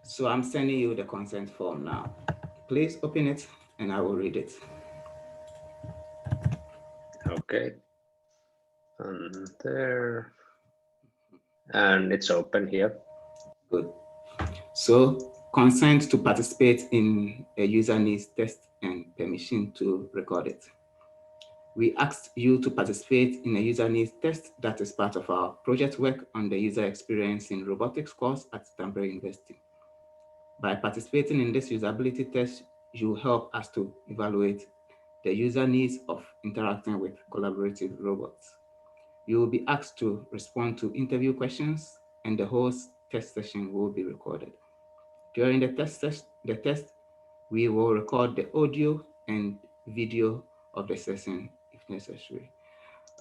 So I'm sending you the consent form now. Please open it and I will read it. Okay. And there. And it's open here. Good. So consent to participate in a user needs test and permission to record it. We asked you to participate in a user needs test that is part of our project work on the user experience in robotics course at Stanford University. By participating in this usability test, you help us to evaluate the user needs of interacting with collaborative robots. You will be asked to respond to interview questions, and the whole test session will be recorded. During the test, we will record the audio and video of the session if necessary.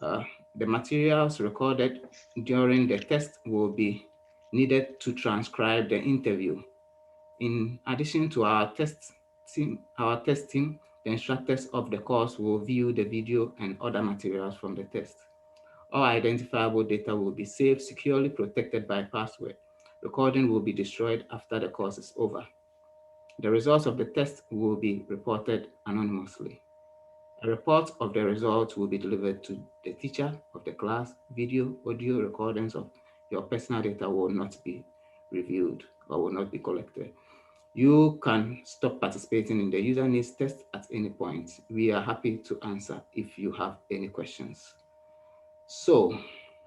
Uh, the materials recorded during the test will be needed to transcribe the interview. In addition to our test team, the instructors of the course will view the video and other materials from the test. All identifiable data will be saved, securely protected by password. Recording will be destroyed after the course is over. The results of the test will be reported anonymously. A report of the results will be delivered to the teacher of the class. Video, audio recordings of your personal data will not be reviewed or will not be collected. You can stop participating in the user needs test at any point. We are happy to answer if you have any questions. So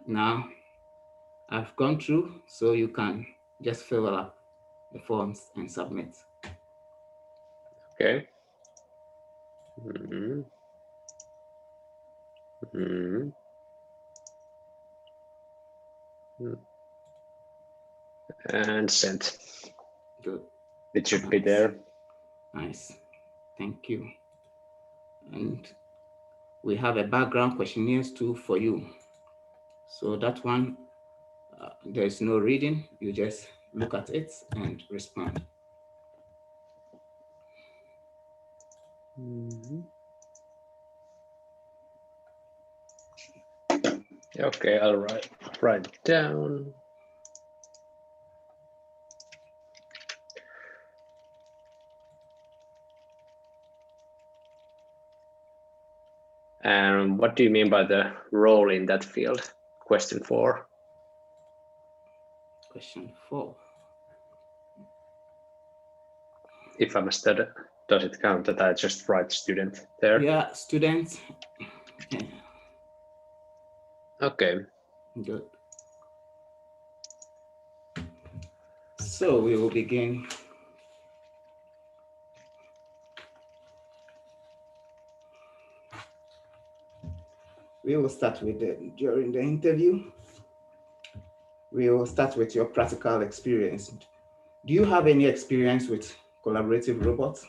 now I've gone through, so you can just fill up the forms and submit. Okay. Mm-hmm. Mm-hmm. And sent. Good. It should be Nice. there. Nice. Thank you. And we have a background questionnaires too for you. So that one, there's no reading. You just look at it and respond. Mm-hmm. Okay, I'll write it down. And what do you mean by the role in that field? Question 4. Question 4. If I'm a student, does it count that I just write student there? Yeah, student. Yeah. Okay. Good. So we will begin. We will start with during the interview. We will start with your practical experience. Do you have any experience with collaborative robots?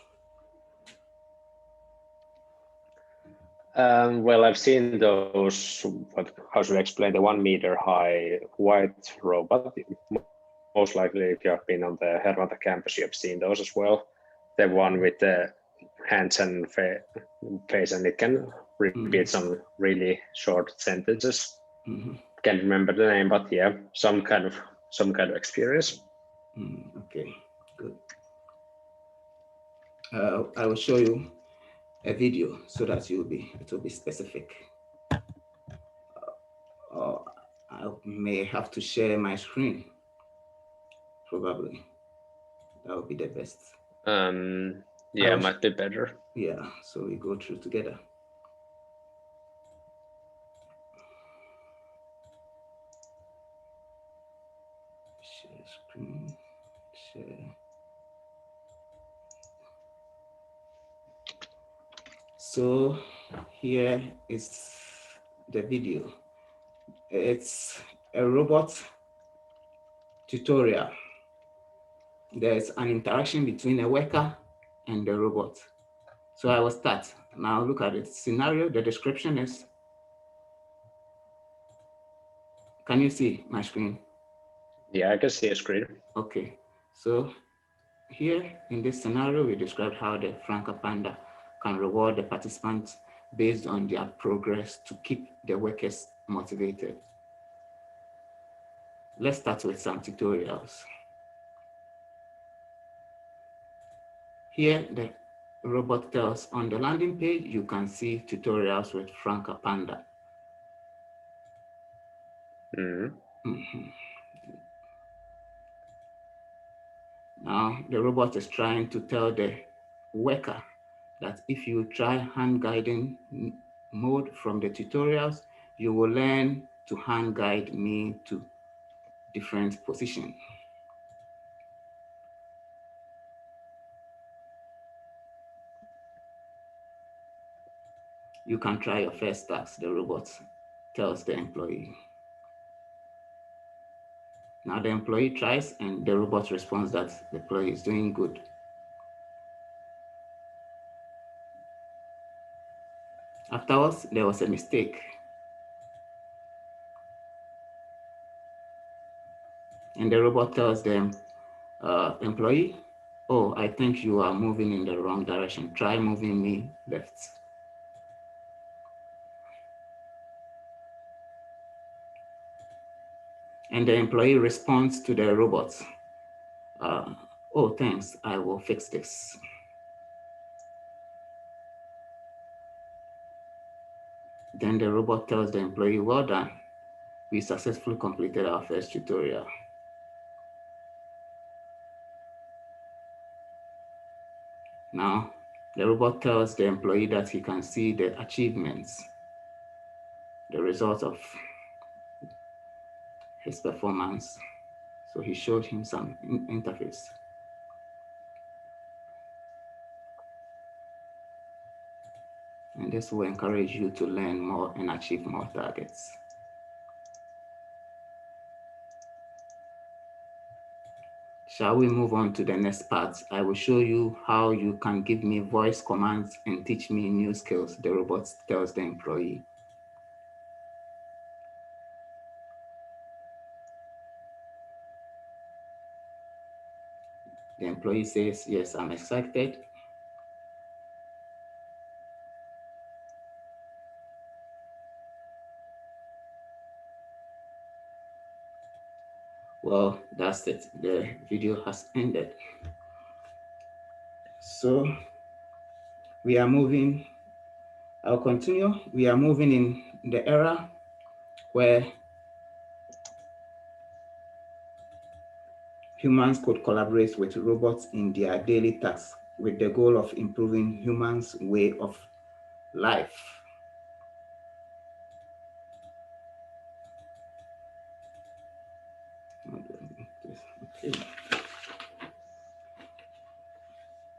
Well, I've seen those, how should I explain, the 1 meter high white robot. Most likely, if you have been on the Hervanta campus, you have seen those as well. The one with the hands and face, and it can repeat some really short sentences. Can't remember the name, but yeah, some kind of experience. Okay, good. I will show you a video so that it will be specific. I may have to share my screen. Probably that would be the best. Yeah, might be better. Yeah, so we go through together. Share screen. Share. So here is the video. It's a robot tutorial. There's an interaction between a worker and the robot. So I will start. Now look at it. Scenario, the description is, can you see my screen? Yeah, I can see a screen. Okay, so here in this scenario, we describe how the Franca Panda can reward the participants based on their progress to keep the workers motivated. Let's start with some tutorials. Here, the robot tells on the landing page, you can see tutorials with Franca Panda. Now, the robot is trying to tell the worker that if you try hand guiding mode from the tutorials, you will learn to hand guide me to different positions. You can try your first task, the robot tells the employee. Now the employee tries and the robot responds that the employee is doing good. Afterwards, there was a mistake. And the robot tells the employee, oh, I think you are moving in the wrong direction. Try moving me left. And the employee responds to the robot, oh, thanks, I will fix this. Then the robot tells the employee, well done. We successfully completed our first tutorial. Now, the robot tells the employee that he can see the achievements, the result of his performance. So he showed him some interface. And this will encourage you to learn more and achieve more targets. Shall we move on to the next part? I will show you how you can give me voice commands and teach me new skills, the robot tells the employee. The employee says, yes, I'm excited. Well, that's it. The video has ended. So we are moving, I'll continue. We are moving in the era where humans could collaborate with robots in their daily tasks with the goal of improving humans' way of life. Okay.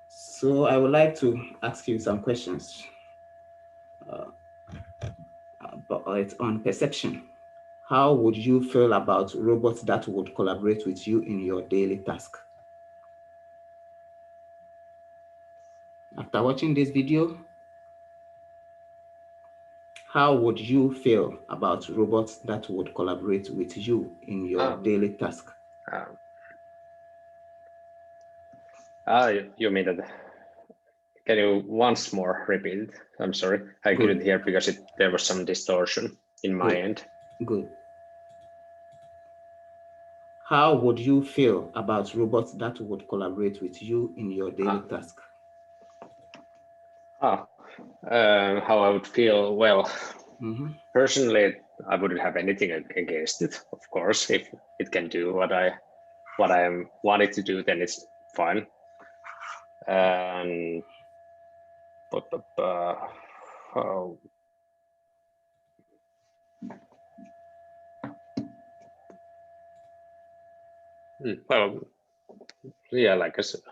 So I would like to ask you some questions about on perception. How would you feel about robots that would collaborate with you in your daily task? After watching this video, how would you feel about robots that would collaborate with you in your daily task? You mean that? Can you once more repeat it? I'm sorry, I couldn't hear because there was some distortion in my end. Good. How would you feel about robots that would collaborate with you in your daily task? How I would feel? Well, personally, I wouldn't have anything against it. Of course, if it can do what I am wanting to do, then it's fine. Well, yeah, like I said,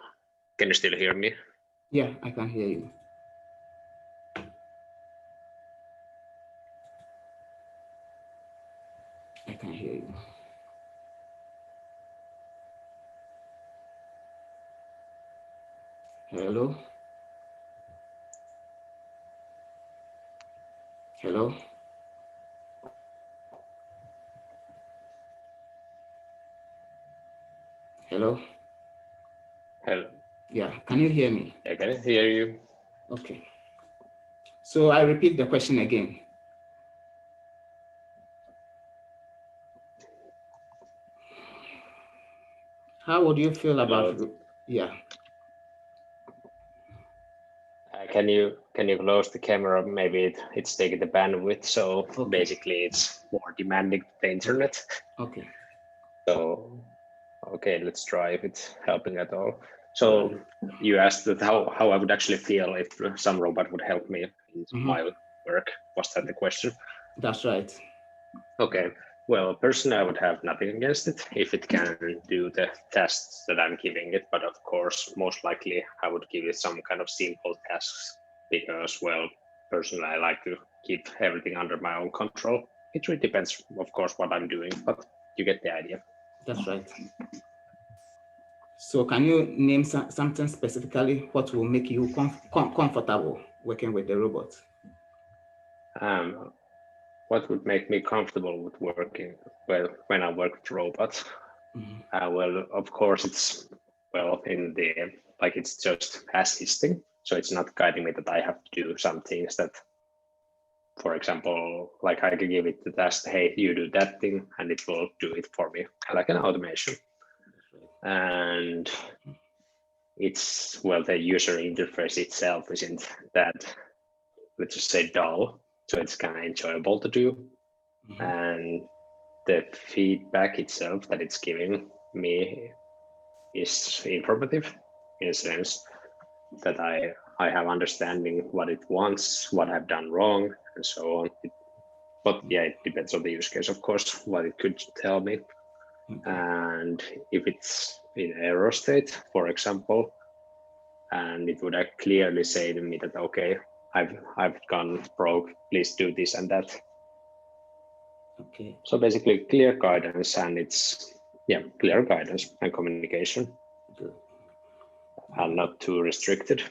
can you still hear me? Yeah, I can hear you. I can hear you. Hello? Hello? Hello? Hello. Yeah, can you hear me? I can hear you. Okay. So I repeat the question again. How would you feel about, yeah. can you close the camera? Maybe it's taking the bandwidth, so Okay. basically it's more demanding to the internet. Okay. So okay, let's try if it's helping at all. All So right. you asked that how I would actually feel if some robot would help me in my work. Was that the question? That's right. Okay. Well, personally, I would have nothing against it if it can do the tests that I'm giving it. But of course, most likely I would give it some kind of simple tasks because, well, personally, I like to keep everything under my own control. It really depends, of course, what I'm doing, but you get the idea. That's right. So can you name something specifically what will make you comfortable working with the robot? What would make me comfortable with working, well, when I work with robots? Well, of course, it's, well, in the, like, it's just assisting. So it's not guiding me that I have to do some things that, for example, like I can give it the task, hey, you do that thing, and it will do it for me, like an automation. And it's, well, the user interface itself isn't that, let's just say, dull. So it's kind of enjoyable to do. And the feedback itself that it's giving me is informative in a sense that I have understanding what it wants, what I've done wrong, and so on. But yeah, it depends on the use case, of course, what it could tell me. And if it's in error state, for example, and it would clearly say to me that, okay, I've gone broke, please do this and that. Okay. So basically clear guidance, and it's, yeah, clear guidance and communication. Good. And not too restricted.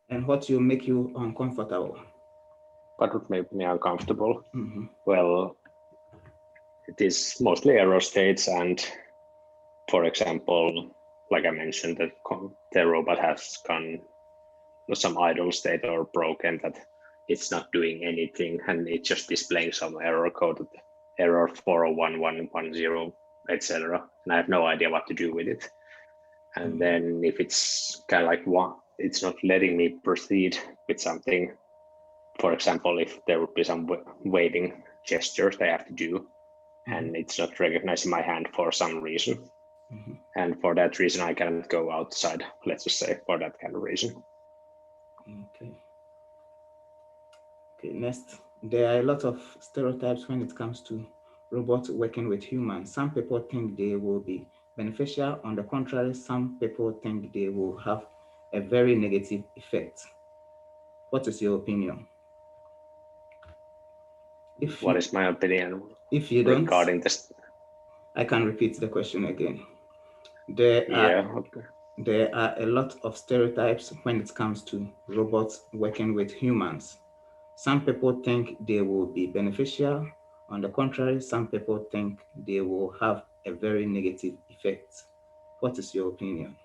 And what will make you uncomfortable? What would make me uncomfortable? Well, it is mostly error states, and for example, like I mentioned, that the robot has gone some idle state or broken, that it's not doing anything and it's just displaying some error code, error 4011110, etc. And I have no idea what to do with it. And then if it's kind of like it's not letting me proceed with something. For example, if there would be some waving gestures they have to do, and it's not recognizing my hand for some reason. And for that reason, I cannot go outside, let's just say, for that kind of reason. Okay. Okay, next. There are a lot of stereotypes when it comes to robots working with humans. Some people think they will be beneficial. On the contrary, some people think they will have a very negative effect. What is your opinion? What is my opinion if you regarding don't, this? I can repeat the question again. There are a lot of stereotypes when it comes to robots working with humans. Some people think they will be beneficial. On the contrary, some people think they will have a very negative effect. What is your opinion?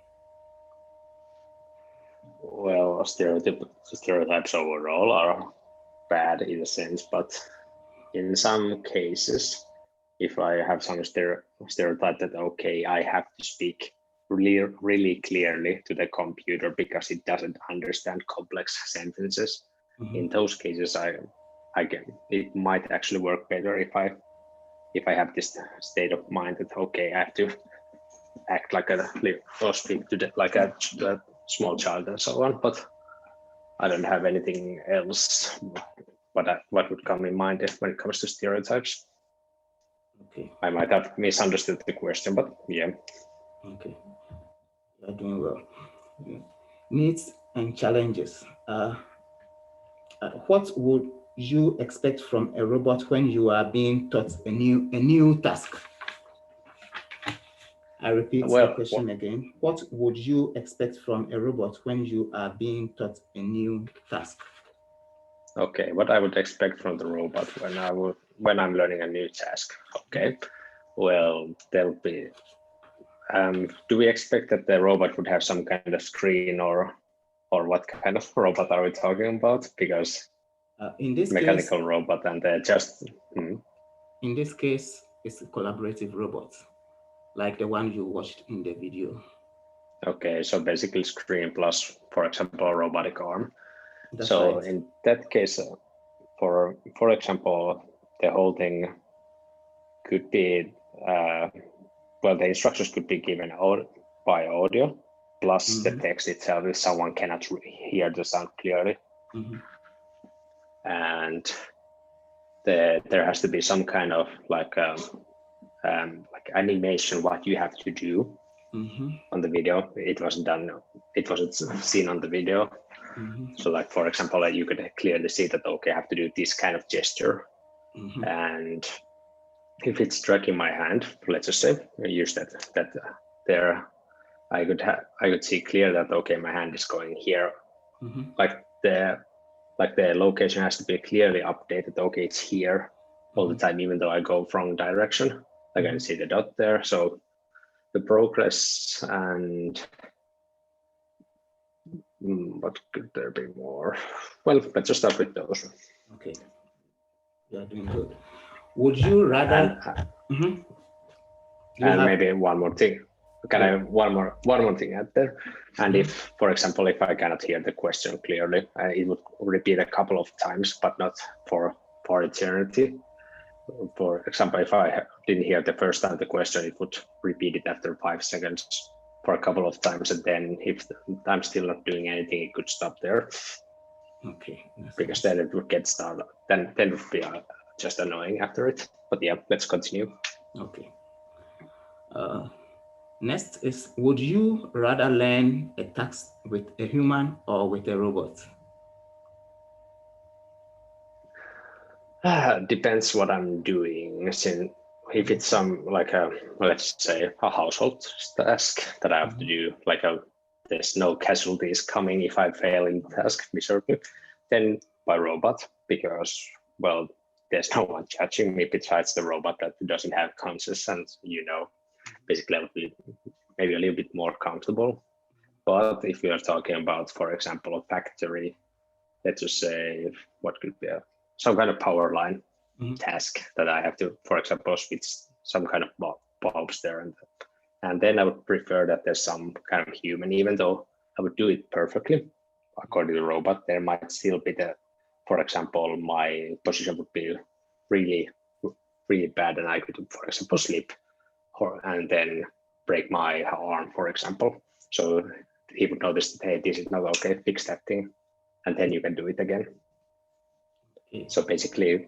Well, stereotypes overall are bad in a sense, but in some cases, if I have some stereotype that, okay, I have to speak really clearly to the computer because it doesn't understand complex sentences. In those cases, it might actually work better if I have this state of mind that, okay, I have to act like or speak to like a small child and so on, but I don't have anything else what would come in mind when it comes to stereotypes. Okay. I might have misunderstood the question, but yeah. Okay. You're doing well. Needs and challenges. What would you expect from a robot when you are being taught a new task? I repeat the question again. What would you expect from a robot when you are being taught a new task? Okay, what I would expect from the robot when I'm learning a new task. Okay, well, there'll be. Do we expect that the robot would have some kind of screen, or what kind of robot are we talking about? Because in this mechanical case, robot and just. In this case, it's a collaborative robot, like the one you watched in the video. Okay, so basically screen plus, for example, a robotic arm. That's so right. in that case, for example, the whole thing could be, well, the instructions could be given out by audio, plus the text itself if someone cannot hear the sound clearly. And there has to be some kind of like animation what you have to do on the video. It wasn't seen on the video. So like, for example, you could clearly see that, okay, I have to do this kind of gesture. And if it's tracking my hand, let's just say, I use that there, I could see clear that, okay, my hand is going here. Like the location has to be clearly updated. Okay, it's here all the time, even though I go wrong direction. I can see the dot there. So the progress and what could there be more? Well, let's just start with those. Okay, you are doing good. Would you rather? And maybe one more thing. Can I have one more thing out there? And if, for example, if I cannot hear the question clearly, it would repeat a couple of times, but not for eternity. For example, if I didn't hear the first time the question, it would repeat it after 5 seconds for a couple of times, and then if I'm still not doing anything, it could stop there. Okay. Because then it would get started. Then it would be just annoying after it. But yeah, let's continue. Okay. Next is, would you rather learn a task with a human or with a robot? Depends what I'm doing. Since if it's some like let's say a household task that I have to do, like there's no casualties coming if I fail in the task miserably, then by robot, because well, there's no one judging me besides the robot that doesn't have conscience, and basically I would be maybe a little bit more comfortable. But if we are talking about, for example, a factory, let's just say what could be some kind of power line task that I have to, for example, switch some kind of bulbs there, and then I would prefer that there's some kind of human, even though I would do it perfectly according to the robot. There might still be for example, my position would be really, really bad, and I could, for example, slip and then break my arm, for example. So he would notice that, hey, this is not okay, fix that thing, and then you can do it again. Okay. So basically,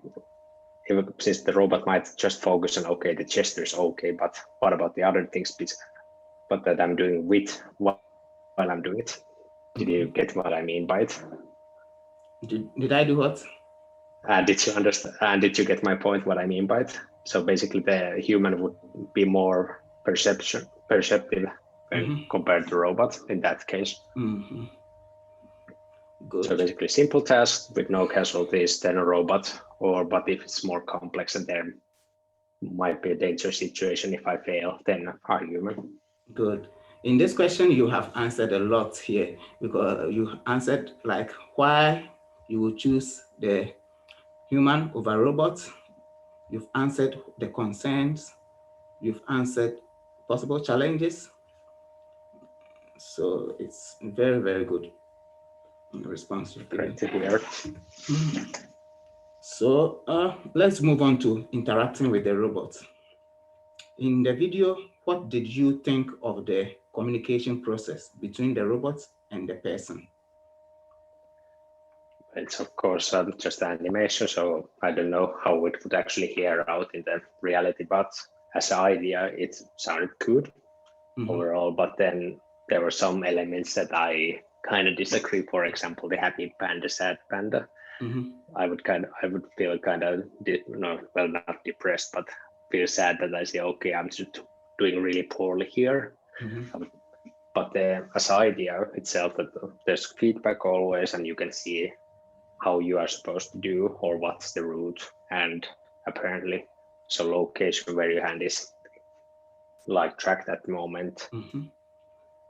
since the robot might just focus on, okay, the gesture is okay, but what about the other things but that I'm doing with while I'm doing it? Did you get what I mean by it? Did I do what? Did you understand? Did you get my point, what I mean by it? So basically, the human would be more perceptive compared to robot in that case. Good. So basically, simple task with no casualties, then a robot. But if it's more complex and there might be a dangerous situation if I fail, then a human. Good. In this question, you have answered a lot here, because you answered like why you would choose the human over robot. You've answered the concerns. You've answered possible challenges. So it's very, very good response you've given. Great to hear. So let's move on to interacting with the robot. In the video, what did you think of the communication process between the robot and the person? It's of course just animation, so I don't know how it would actually hear out in the reality, but as an idea, it sounded good overall. But then there were some elements that I kind of disagree. For example, the happy panda, sad panda. I would feel kind of not depressed, but feel sad that I say, okay, I'm just doing really poorly here. But as idea itself, that there's feedback always, and you can see how you are supposed to do or what's the route, and apparently so location where your hand is like tracked at the moment.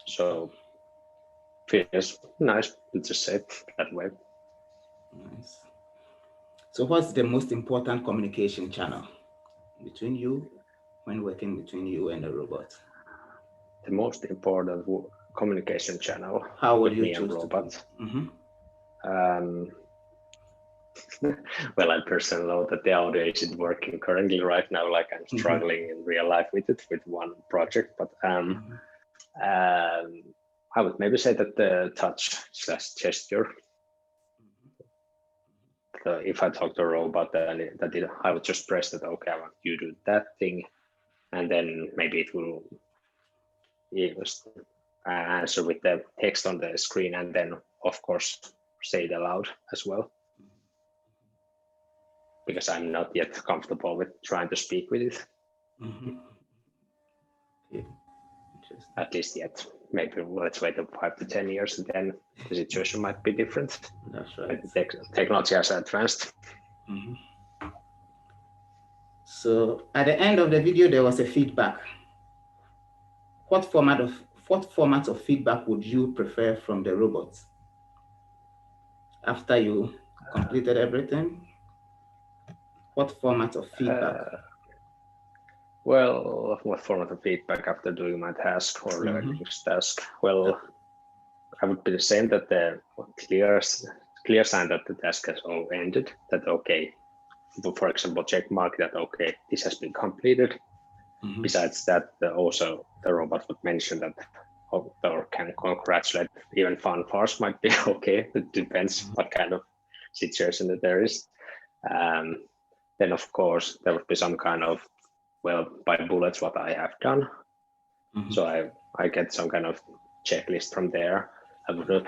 So feels nice, let's just say it that way. Nice. So what's the most important communication channel between you when working between you and the robot? The most important communication channel How would with you me and choose robot. Well, I personally know that the audio isn't working currently right now. Like I'm struggling in real life with it with one project, but I would maybe say that the touch/gesture. If I talk to a robot, then I would just press that. Okay, I want you to do that thing, and then maybe it will answer with the text on the screen, and then of course say it aloud as well. Because I'm not yet comfortable with trying to speak with it. Yeah. At least yet. Maybe let's wait 5 to 10 years, and then the situation might be different. That's right. The technology has advanced. So at the end of the video, there was a feedback. What format of feedback would you prefer from the robots? After you completed everything, what format of feedback? Well, what format of feedback after doing my task or learning task? Well, I would be the same, that the clear sign that the task has all ended, that okay, for example, check mark that okay, this has been completed. Besides that, also the robot would mention that or can congratulate. Even fanfares might be okay. It depends what kind of situation that there is. Then of course there would be some kind of, well, by bullets what I have done. So I get some kind of checklist from there. I would not,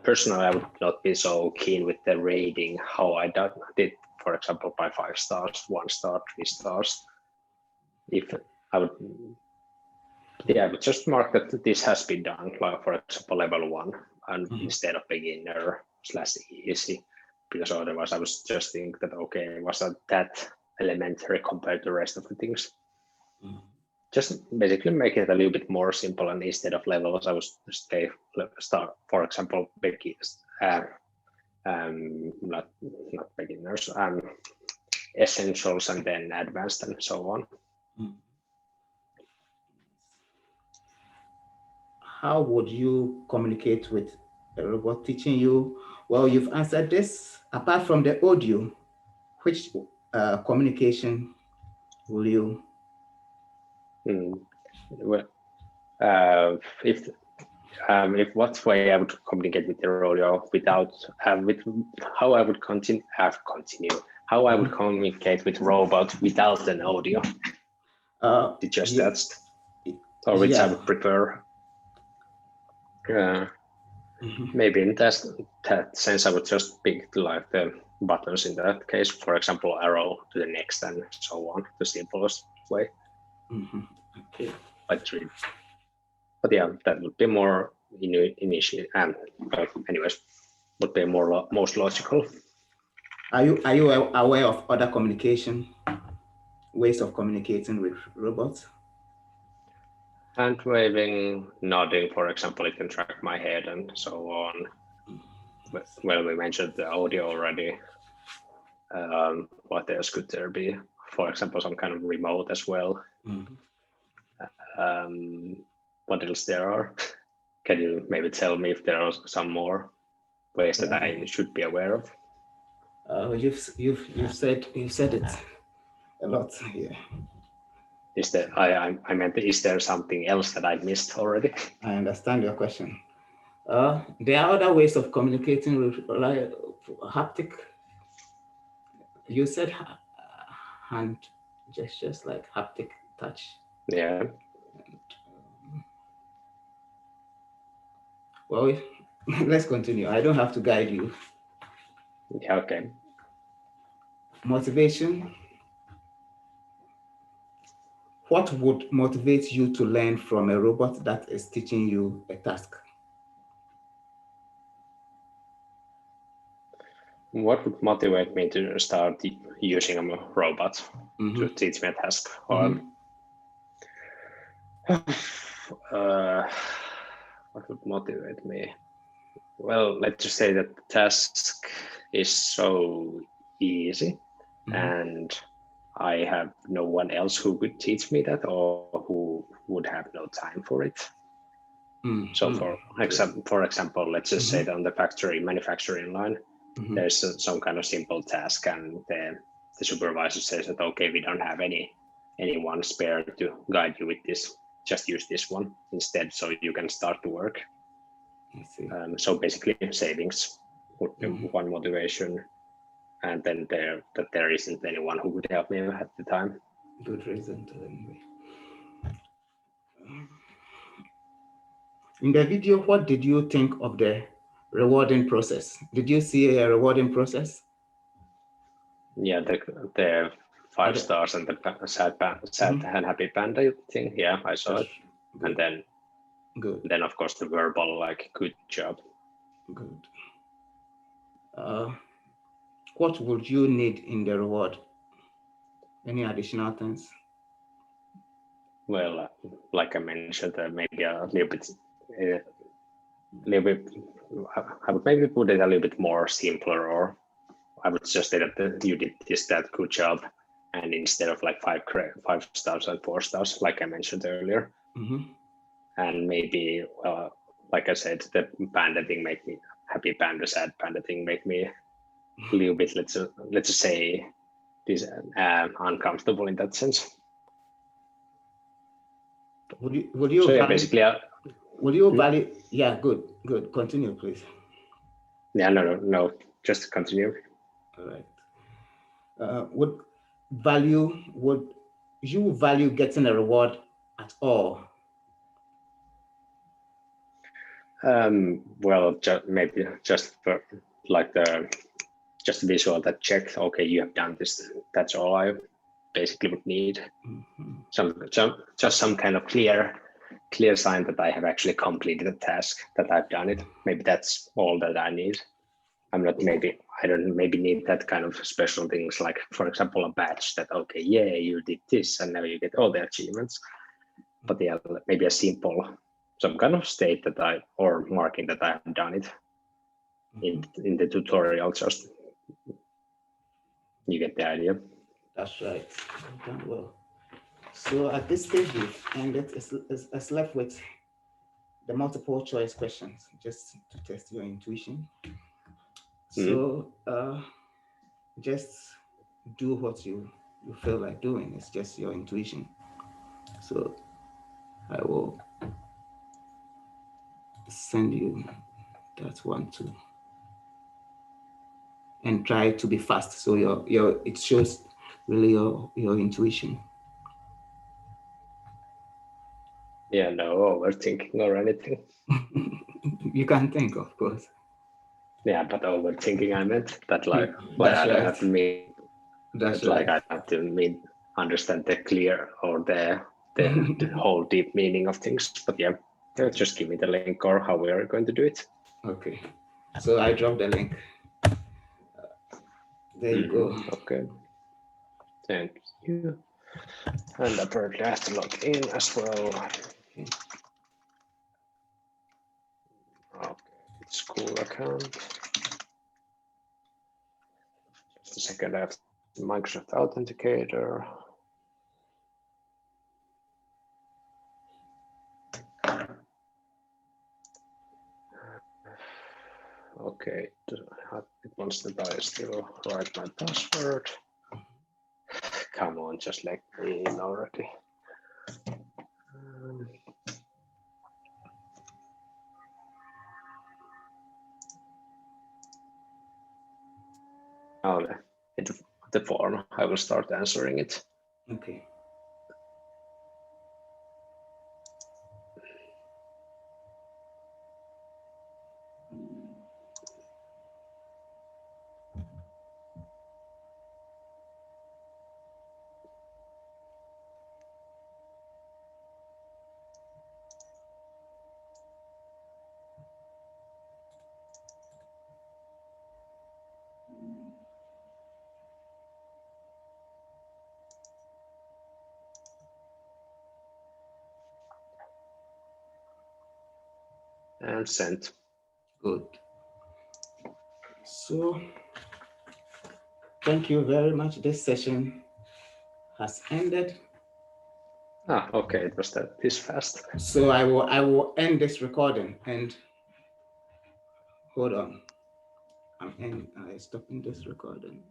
personally, I would not be so keen with the rating how I did, for example, by 5 stars, 1 star, 3 stars. If I would, I would just mark that this has been done, like for example, level 1, and instead of beginner/easy, because otherwise I was just think that okay, was that elementary compared to the rest of the things. Just basically make it a little bit more simple, and instead of levels, I was start, for example, beginners, not beginners, essentials, and then advanced, and so on. How would you communicate with a robot teaching you? Well, you've answered this. Apart from the audio, which communication will you? Well, if what way I would communicate with the audio without with how I would continue how I would communicate with robot without an audio. Just that's or which I would prefer. Maybe in that sense, I would just pick like the buttons in that case. For example, arrow to the next and so on, the simplest way. Okay. But yeah, that would be more initially, and anyways, would be most logical. Are you aware of other communication ways of communicating with robots? Hand waving, nodding, for example, it can track my head and so on. Well, we mentioned the audio already. What else could there be? For example, some kind of remote as well. What else there are? Can you maybe tell me if there are some more ways that I should be aware of? You've said it a lot here. Is there? I meant, is there something else that I missed already? I understand your question. There are other ways of communicating with like haptic. You said hand gestures, like haptic touch. Yeah. Well, let's continue. I don't have to guide you. Yeah, okay. Motivation. What would motivate you to learn from a robot that is teaching you a task? What would motivate me to start using a robot to teach me a task? What would motivate me? Well, let's just say that the task is so easy and I have no one else who could teach me that or who would have no time for it. So for example, let's just say that on the manufacturing line, there's some kind of simple task, and the supervisor says that, okay, we don't have anyone spare to guide you with this. Just use this one instead, so you can start to work. So basically, savings would be one motivation, and then there isn't anyone who could help me at the time. Good reason to anyway. In the video, what did you think of the rewarding process? Did you see a rewarding process? Yeah, the 5 stars and the sad and happy panda thing. Yeah, I saw it. Good. And then of course the verbal, like, good job. Good. What would you need in the reward? Any additional things? Well, like I mentioned, maybe a little bit. I would maybe put it a little bit more simpler, or I would just say that you did that good job, and instead of like 5 stars and 4 stars, like I mentioned earlier. And maybe, well, like I said, the panda thing made me happy. Panda, sad panda thing made me a little bit, let's just say, this uncomfortable in that sense. Would you so value, basically, would you value? Yeah, good. Continue, please. Yeah, no. Just continue. All right. Would you value getting a reward at all? Well, maybe just for like just visual that check. Okay, you have done this. That's all I basically would need. Just some kind of clear sign that I have actually completed the task, that I've done it. Maybe that's all that I need. I don't maybe need that kind of special things, like, for example, a badge that, okay, yeah, you did this and now you get all the achievements. But yeah, maybe a simple, some kind of state that or marking that I have done it in the tutorial. Just, you get the idea. That's right. Done well. So at this stage, we've ended. It's left with the multiple choice questions, just to test your intuition. So just do what you feel like doing. It's just your intuition. So I will send you that one too, and try to be fast. So it shows really your intuition. Yeah, no overthinking or anything. You can think, of course. Yeah, but overthinking, I meant that, like I don't have to mean. That's like right. I have to understand the clear or the whole deep meaning of things. But yeah, just give me the link or how we are going to do it. Okay, so I dropped the link. There you go. Okay, thank you. And apparently I have to log in as well. Okay, it's school account. Just a second, I have Microsoft Authenticator. Okay, it wants that I still write my password. Come on, just let me in already. Oh, the form, I will start answering it. Okay. And sent. Good. So thank you very much. This session has ended. Okay, it was this fast. So I will end this recording and hold on. I'm stopping this recording.